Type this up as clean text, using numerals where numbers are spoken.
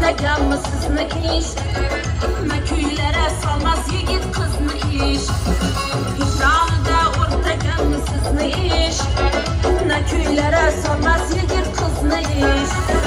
o'rtaganmi sizni ish? Na kuylere salmaz yigit kızını ish. Hicranida o'rtaganmi sizni ish? Na kuylere salmaz yigit kızını ish.